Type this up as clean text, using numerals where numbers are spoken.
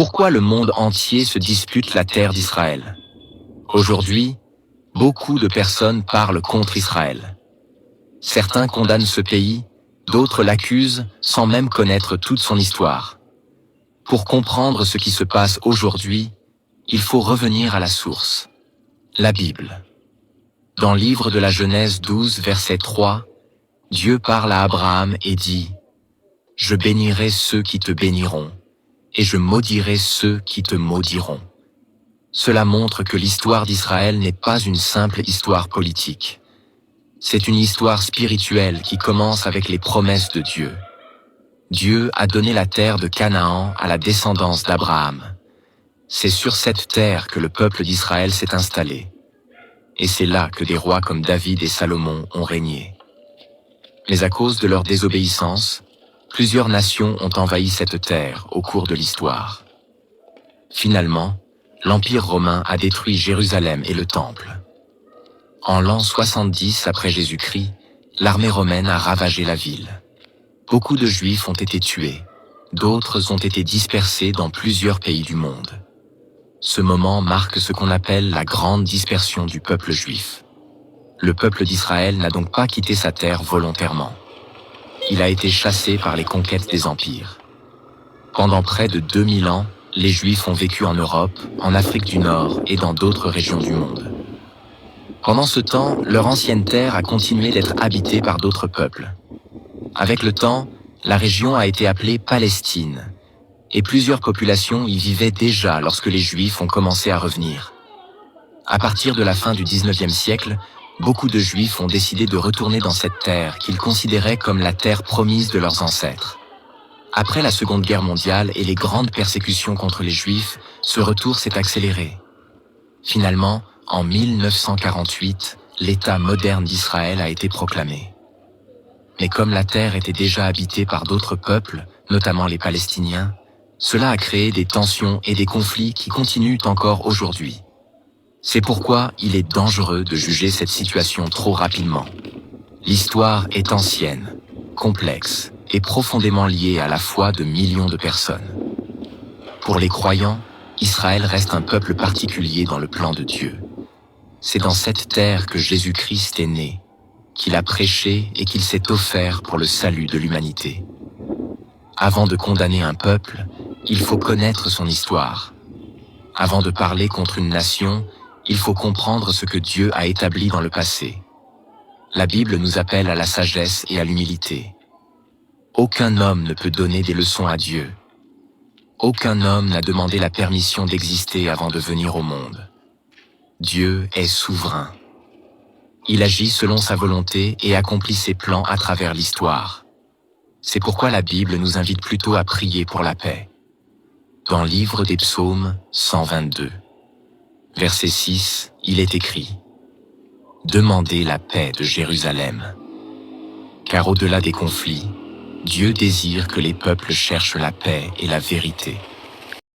Pourquoi le monde entier se dispute la terre d'Israël? Aujourd'hui, beaucoup de personnes parlent contre Israël. Certains condamnent ce pays, d'autres l'accusent sans même connaître toute son histoire. Pour comprendre ce qui se passe aujourd'hui, il faut revenir à la source, la Bible. Dans le livre de la Genèse 12, verset 3, Dieu parle à Abraham et dit « Je bénirai ceux qui te béniront, et je maudirai ceux qui te maudiront. » Cela montre que l'histoire d'Israël n'est pas une simple histoire politique. C'est une histoire spirituelle qui commence avec les promesses de Dieu. Dieu a donné la terre de Canaan à la descendance d'Abraham. C'est sur cette terre que le peuple d'Israël s'est installé. Et c'est là que des rois comme David et Salomon ont régné. Mais à cause de leur désobéissance, plusieurs nations ont envahi cette terre au cours de l'histoire. Finalement, l'Empire romain a détruit Jérusalem et le Temple. En l'an 70 après Jésus-Christ, l'armée romaine a ravagé la ville. Beaucoup de Juifs ont été tués, d'autres ont été dispersés dans plusieurs pays du monde. Ce moment marque ce qu'on appelle la grande dispersion du peuple juif. Le peuple d'Israël n'a donc pas quitté sa terre volontairement. Il a été chassé par les conquêtes des empires. Pendant près de 2000 ans, les Juifs ont vécu en Europe, en Afrique du Nord et dans d'autres régions du monde. Pendant ce temps, leur ancienne terre a continué d'être habitée par d'autres peuples. Avec le temps, la région a été appelée Palestine, et plusieurs populations y vivaient déjà lorsque les Juifs ont commencé à revenir. À partir de la fin du 19e siècle, beaucoup de Juifs ont décidé de retourner dans cette terre qu'ils considéraient comme la terre promise de leurs ancêtres. Après la Seconde Guerre mondiale et les grandes persécutions contre les Juifs, ce retour s'est accéléré. Finalement, en 1948, l'État moderne d'Israël a été proclamé. Mais comme la terre était déjà habitée par d'autres peuples, notamment les Palestiniens, cela a créé des tensions et des conflits qui continuent encore aujourd'hui. C'est pourquoi il est dangereux de juger cette situation trop rapidement. L'histoire est ancienne, complexe et profondément liée à la foi de millions de personnes. Pour les croyants, Israël reste un peuple particulier dans le plan de Dieu. C'est dans cette terre que Jésus-Christ est né, qu'il a prêché et qu'il s'est offert pour le salut de l'humanité. Avant de condamner un peuple, il faut connaître son histoire. Avant de parler contre une nation, il faut comprendre ce que Dieu a établi dans le passé. La Bible nous appelle à la sagesse et à l'humilité. Aucun homme ne peut donner des leçons à Dieu. Aucun homme n'a demandé la permission d'exister avant de venir au monde. Dieu est souverain. Il agit selon sa volonté et accomplit ses plans à travers l'histoire. C'est pourquoi la Bible nous invite plutôt à prier pour la paix. Dans le livre des Psaumes 122, verset 6, il est écrit « Demandez la paix de Jérusalem. Car au-delà des conflits, Dieu désire que les peuples cherchent la paix et la vérité. »